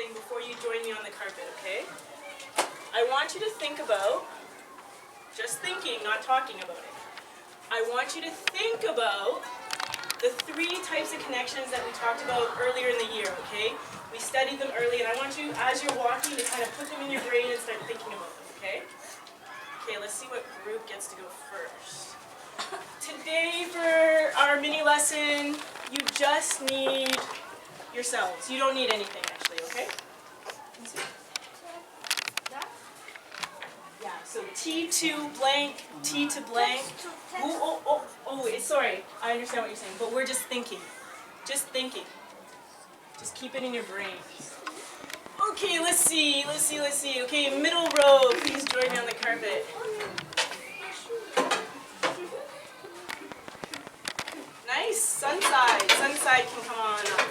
thing before you join me on the carpet, okay? I want you to think about, just thinking, not talking about it. I want you to think about the 3 types of connections that we talked about earlier in the year, okay? We studied them early, and I want you, as you're walking, to kind of put them in your brain and start thinking about them, okay? Okay, let's see what group gets to go first. Today, for our mini lesson, you just need yourselves. You don't need anything, actually, okay? Yeah, so T to blank, T to blank. Sorry, I understand what you're saying, but we're just thinking. Just thinking. Just keep it in your brain. Okay, let's see. Okay, middle row, please join me on the carpet. Nice, Sunside. Sunside can come on up.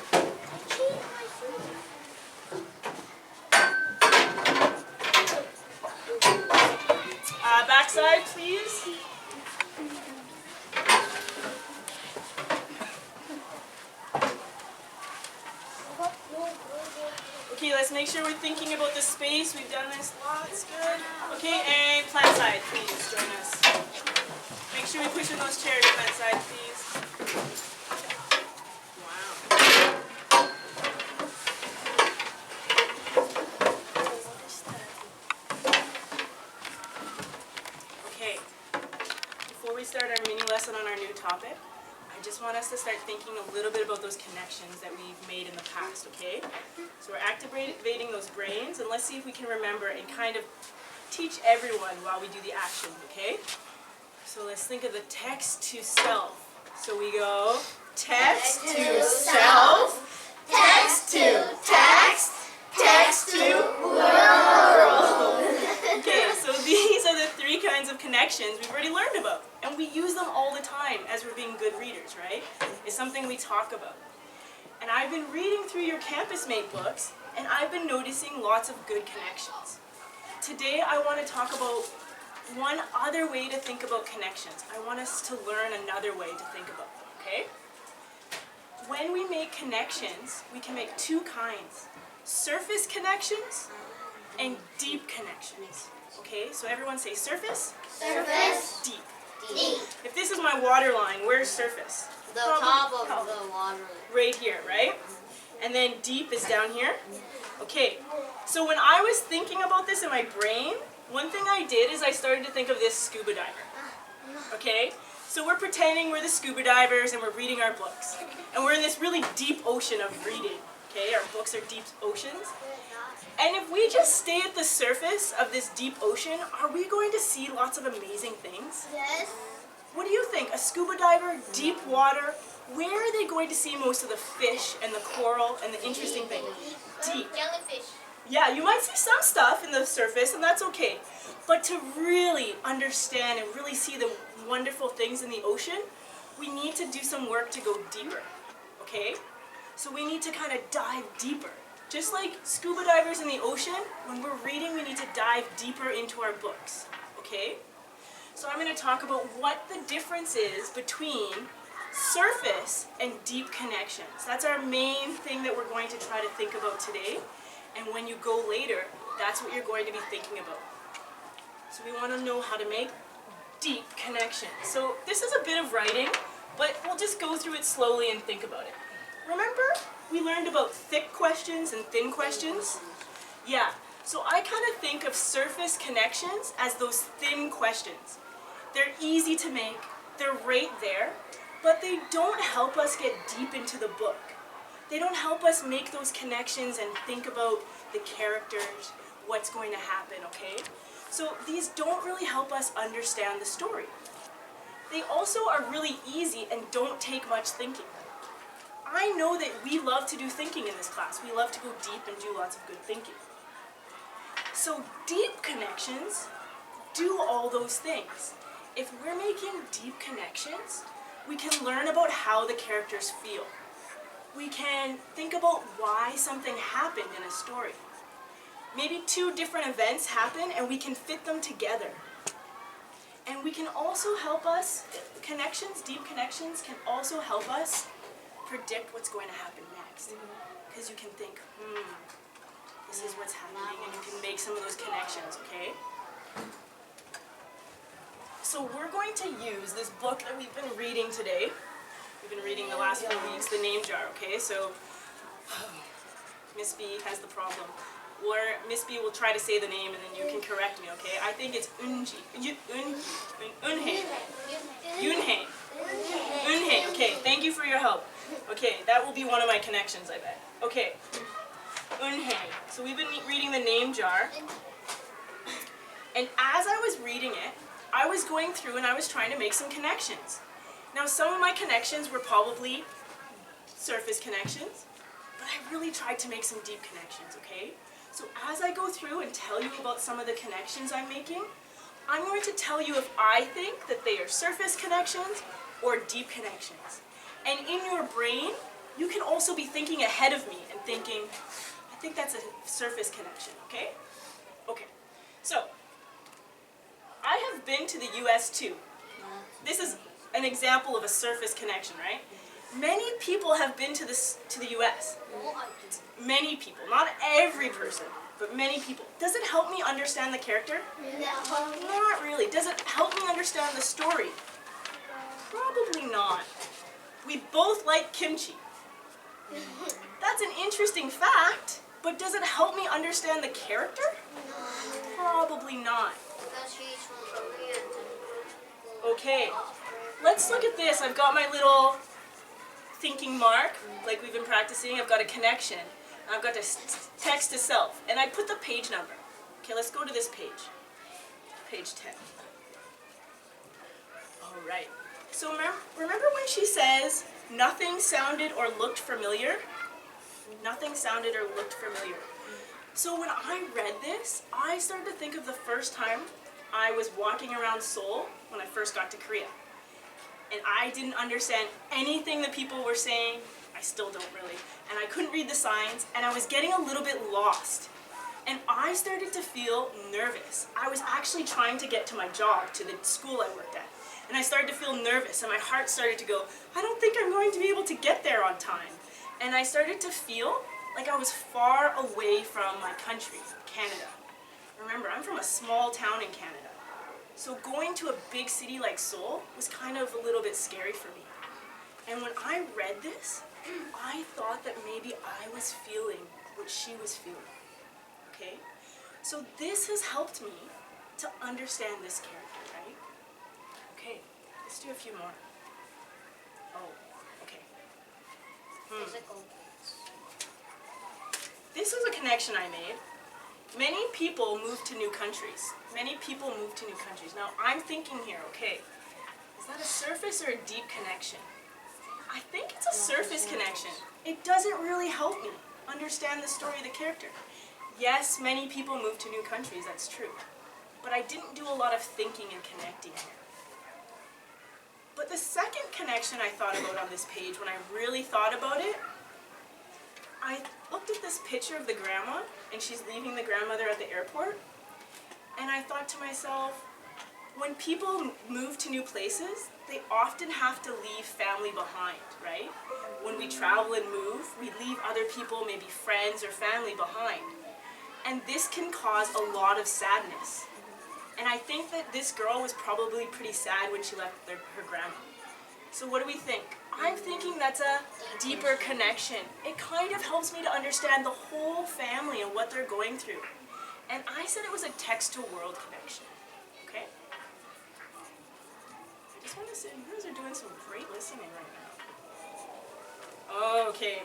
Backside, please. Okay, let's make sure we're thinking about the space. We've done this lots. Good. Okay, and plant side, please join us. Make sure we push in those chairs, plant side, please. Wow. Okay, before we start our mini lesson on our new topic, I just want us to start thinking a little bit about those connections that we've made in the past, okay? So we're activating those brains, and let's see if we can remember and kind of teach everyone while we do the action, okay? So let's think of the text to self. So we go text to self, text to text, text to world. Okay, so these are the 3 kinds of connections we've already learned about. And we use them all the time as we're being good readers, right? It's something we talk about. And I've been reading through your Campus Mate books, and I've been noticing lots of good connections. Today I want to talk about one other way to think about connections. I want us to learn another way to think about them, okay? When we make connections, we can make 2 kinds. Surface connections and deep connections. Okay, so everyone say surface. Surface. Deep. Deep. If this is my water line, where's surface? The top of the water. Right here, right? And then deep is down here? Okay, so when I was thinking about this in my brain, one thing I did is I started to think of this scuba diver. Okay? So we're pretending we're the scuba divers and we're reading our books. And we're in this really deep ocean of reading. Okay, our books are deep oceans. And if we just stay at the surface of this deep ocean, are we going to see lots of amazing things? Yes. What do you think? A scuba diver, deep water, where are they going to see most of the fish and the coral and the interesting things? Deep. Jellyfish. Yeah, you might see some stuff in the surface, and that's okay. But to really understand and really see the wonderful things in the ocean, we need to do some work to go deeper, okay? So we need to kind of dive deeper. Just like scuba divers in the ocean, when we're reading, we need to dive deeper into our books, okay? So I'm going to talk about what the difference is between surface and deep connections. That's our main thing that we're going to try to think about today. And when you go later, that's what you're going to be thinking about. So we want to know how to make deep connections. So this is a bit of writing, but we'll just go through it slowly and think about it. Remember, we learned about thick questions and thin questions? Yeah, so I kind of think of surface connections as those thin questions. They're easy to make, they're right there, but they don't help us get deep into the book. They don't help us make those connections and think about the characters, what's going to happen, okay? So these don't really help us understand the story. They also are really easy and don't take much thinking. I know that we love to do thinking in this class. We love to go deep and do lots of good thinking. So deep connections do all those things. If we're making deep connections, we can learn about how the characters feel. We can think about why something happened in a story. Maybe 2 different events happen and we can fit them together. And we can also help us, deep connections can also help us predict what's going to happen next. Because you can think, this is what's happening, and you can make some of those connections, okay? So we're going to use this book that we've been reading today. We've been reading the last few weeks, The Name Jar, okay? So Miss B has the problem. Or Miss B will try to say the name and then you can correct me, okay? I think it's Unhe. Yunhe. Unhe. Okay, thank you for your help. Okay, that will be one of my connections, I bet. Okay. Unhe. So we've been reading The Name Jar. And as I was reading it, I was going through and I was trying to make some connections. Now, some of my connections were probably surface connections, but I really tried to make some deep connections, okay? So as I go through and tell you about some of the connections I'm making, I'm going to tell you if I think that they are surface connections or deep connections. And in your brain, you can also be thinking ahead of me and thinking, I think that's a surface connection, okay? Okay, so I have been to the US too. This is an example of a surface connection, right? Many people have been to the US. Many people, not every person, but many people. Does it help me understand the character? Not really. Does it help me understand the story? Probably not. We both like kimchi. That's an interesting fact, but does it help me understand the character? Probably not. Okay, let's look at this. I've got my little thinking mark, like we've been practicing. I've got a connection. I've got text to self, and I put the page number. Okay, let's go to this page. Page 10. All right. So remember when she says, nothing sounded or looked familiar? Nothing sounded or looked familiar. So when I read this, I started to think of the first time I was walking around Seoul when I first got to Korea. And I didn't understand anything that people were saying. I still don't really. And I couldn't read the signs, and I was getting a little bit lost. And I started to feel nervous. I was actually trying to get to my job, to the school I worked at. And I started to feel nervous, and my heart started to go, I don't think I'm going to be able to get there on time. And I started to feel like I was far away from my country, Canada. Remember, I'm from a small town in Canada. So going to a big city like Seoul was kind of a little bit scary for me. And when I read this, I thought that maybe I was feeling what she was feeling. Okay? So this has helped me to understand this character, right? Okay, let's do a few more. Oh, okay. This is a connection I made. Many people move to new countries. Many people move to new countries. Now, I'm thinking here, okay, is that a surface or a deep connection? I think it's a surface connection. It doesn't really help me understand the story of the character. Yes, many people move to new countries, that's true. But I didn't do a lot of thinking and connecting here. But the second connection I thought about on this page, when I really thought about it, I looked at this picture of the grandma, and she's leaving the grandmother at the airport, and I thought to myself, when people move to new places, they often have to leave family behind, right? When we travel and move, we leave other people, maybe friends or family behind. And this can cause a lot of sadness. And I think that this girl was probably pretty sad when she left her grandma. So what do we think? I'm thinking that's a deeper connection. It kind of helps me to understand the whole family and what they're going through. And I said it was a text-to-world connection. Okay? I just want to say, you guys are doing some great listening right now. Okay.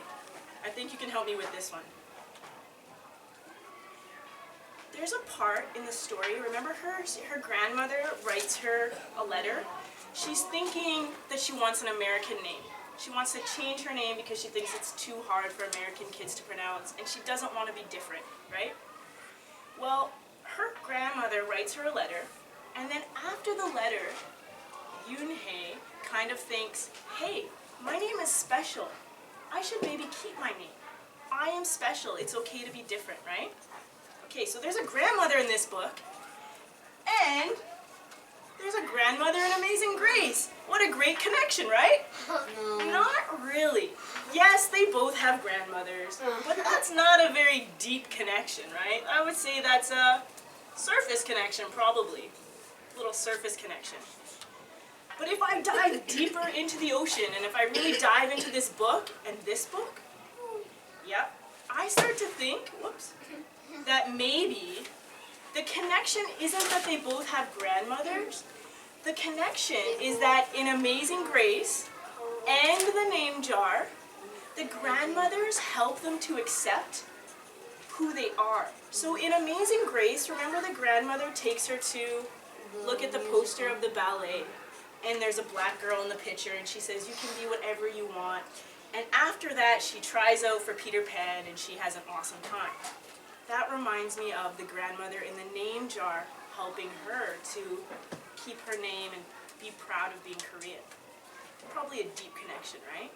I think you can help me with this one. There's a part in the story, remember her grandmother writes her a letter. She's thinking that she wants an American name. She wants to change her name because she thinks it's too hard for American kids to pronounce, and she doesn't want to be different, right? Well, her grandmother writes her a letter, and then after the letter, Yoonhae kind of thinks, hey, my name is special. I should maybe keep my name. I am special. It's okay to be different, right? Okay, so there's a grandmother in this book, and there's a grandmother in Amazing Grace. What a great connection, right? No. Not really. Yes, they both have grandmothers, but that's not a very deep connection, right? I would say that's a surface connection, probably. Little surface connection. But if I dive deeper into the ocean, and if I really dive into this book, and this book, yep, I start to think, whoops, that maybe the connection isn't that they both have grandmothers. The connection is that in Amazing Grace and the name jar, the grandmothers help them to accept who they are. So in Amazing Grace, remember the grandmother takes her to look at the poster of the ballet, and there's a black girl in the picture, and she says, you can be whatever you want. And after that, she tries out for Peter Pan, and she has an awesome time. That reminds me of the grandmother in the name jar helping her to keep her name and be proud of being Korean. Probably a deep connection, right?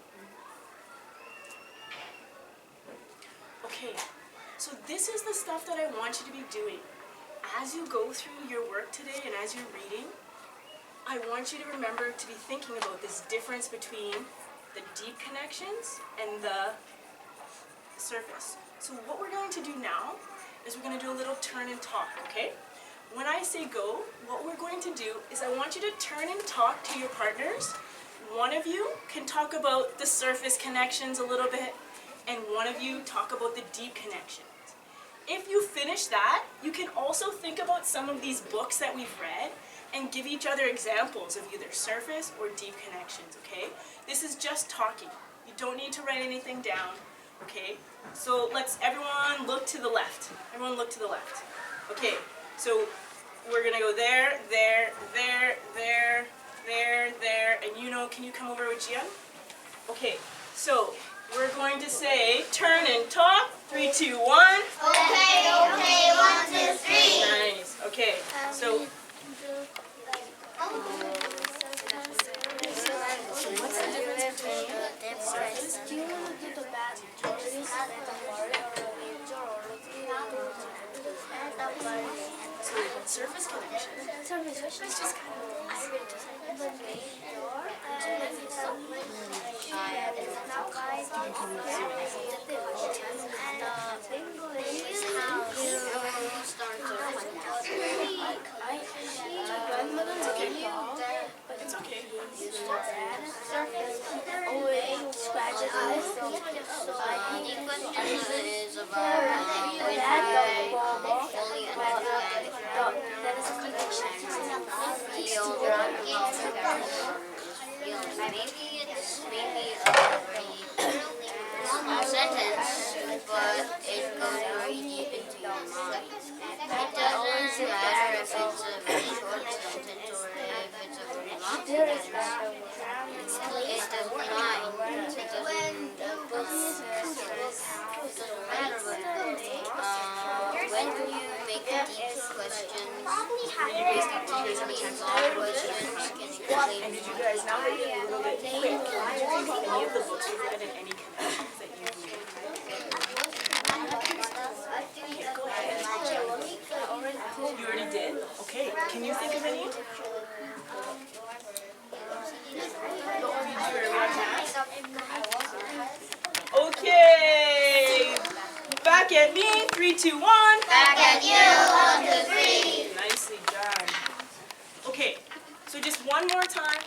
Okay, so this is the stuff that I want you to be doing. As you go through your work today and as you're reading, I want you to remember to be thinking about this difference between the deep connections and the surface. So what we're going to do now is we're going to do a little turn and talk, okay? When I say go, what we're going to do is I want you to turn and talk to your partners. One of you can talk about the surface connections a little bit, and one of you talk about the deep connections. If you finish that, you can also think about some of these books that we've read and give each other examples of either surface or deep connections, okay? This is just talking. You don't need to write anything down, okay? So let's everyone look to the left. Everyone look to the left. Okay, so we're gonna go there, there, there, there, there, there, and you know, can you come over with Jian? Okay, so we're going to say turn and talk. 3, 2, 1. Okay, 1, 2, 3. Nice. Okay, so surface connection. It's just kind it's okay. Is about when you fully understand maybe a very sentence, but it goes very deep into your mind. It doesn't matter if it's a very short sentence or if it's a very long sentence. It doesn't mind. It doesn't matter what. When you make a deep question, And did you guys, now that you're a little bit quick, did you think any of the books you've read in any connections that you've made? Okay, go ahead. You already did? Okay, can you think of any? Okay, back at me, 3, 2, 1. Back at you, 1, 2, 3. Nicely done. Okay, so just one more time.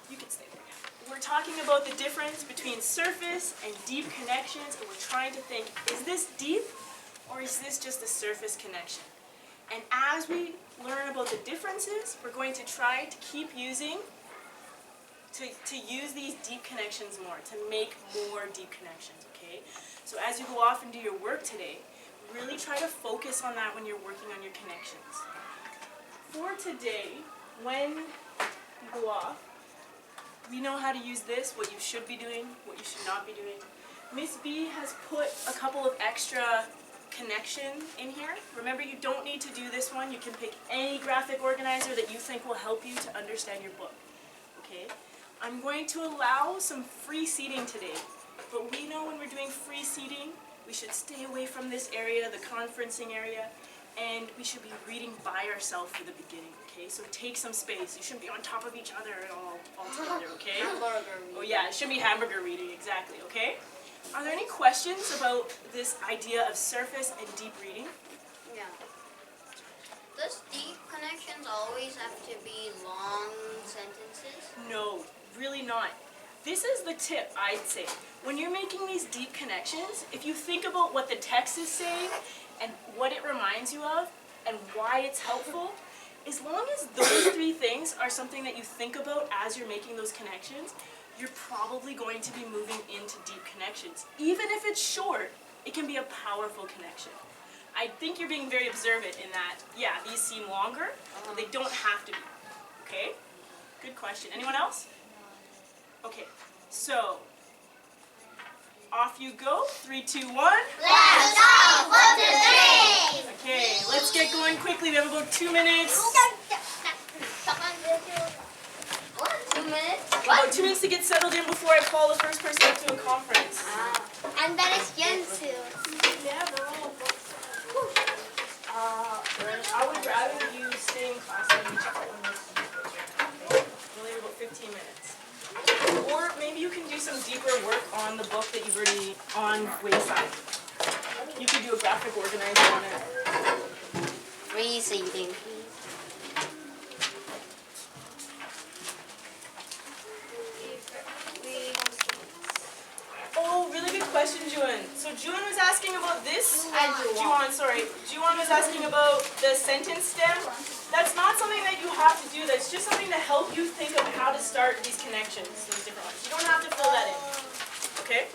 You can stay there. We're talking about the difference between surface and deep connections, and we're trying to think, is this deep or is this just a surface connection? And as we learn about the differences, we're going to try to keep using, to use these deep connections more, to make more deep connections, okay? So as you go off and do your work today, really try to focus on that when you're working on your connections. For today, when you go off, we know how to use this, what you should be doing, what you should not be doing. Miss B has put a couple of extra connection in here. Remember, you don't need to do this one. You can pick any graphic organizer that you think will help you to understand your book. Okay? I'm going to allow some free seating today, but we know when we're doing free seating, we should stay away from this area, the conferencing area, and we should be reading by ourselves for the beginning, okay? So take some space. You shouldn't be on top of each other all together, okay? Oh yeah, it should be hamburger reading, exactly, okay? Are there any questions about this idea of surface and deep reading? Yeah. Does deep connections always have to be long sentences? No, really not. This is the tip, I'd say. When you're making these deep connections, if you think about what the text is saying and what it reminds you of and why it's helpful, as long as those three things are something that you think about as you're making those connections, you're probably going to be moving into deep connections. Even if it's short, it can be a powerful connection. I think you're being very observant in that, yeah, these seem longer, but they don't have to be, okay? Good question. Anyone else? Okay, so off you go. 3, 2, 1. Let's go! 1, 2, 3! Okay, let's get going quickly. We have about 2 minutes. What? 2 minutes? About 2 minutes to get settled in before I call the first person up to a conference. And then it's Jensu. I would rather you stay in class and each one. Only about 15 minutes. Or maybe you can do some deeper work on the book that you've already on Wayside. You could do a graphic organizer on it. Reading. Oh, really good question, Juan. So Juan was asking about this. Juwan. Juwan was asking about the sentence stem. That's not something that you have to do. That's just something to help you think of how to start these connections, these different ones. You don't have to fill that in. Okay?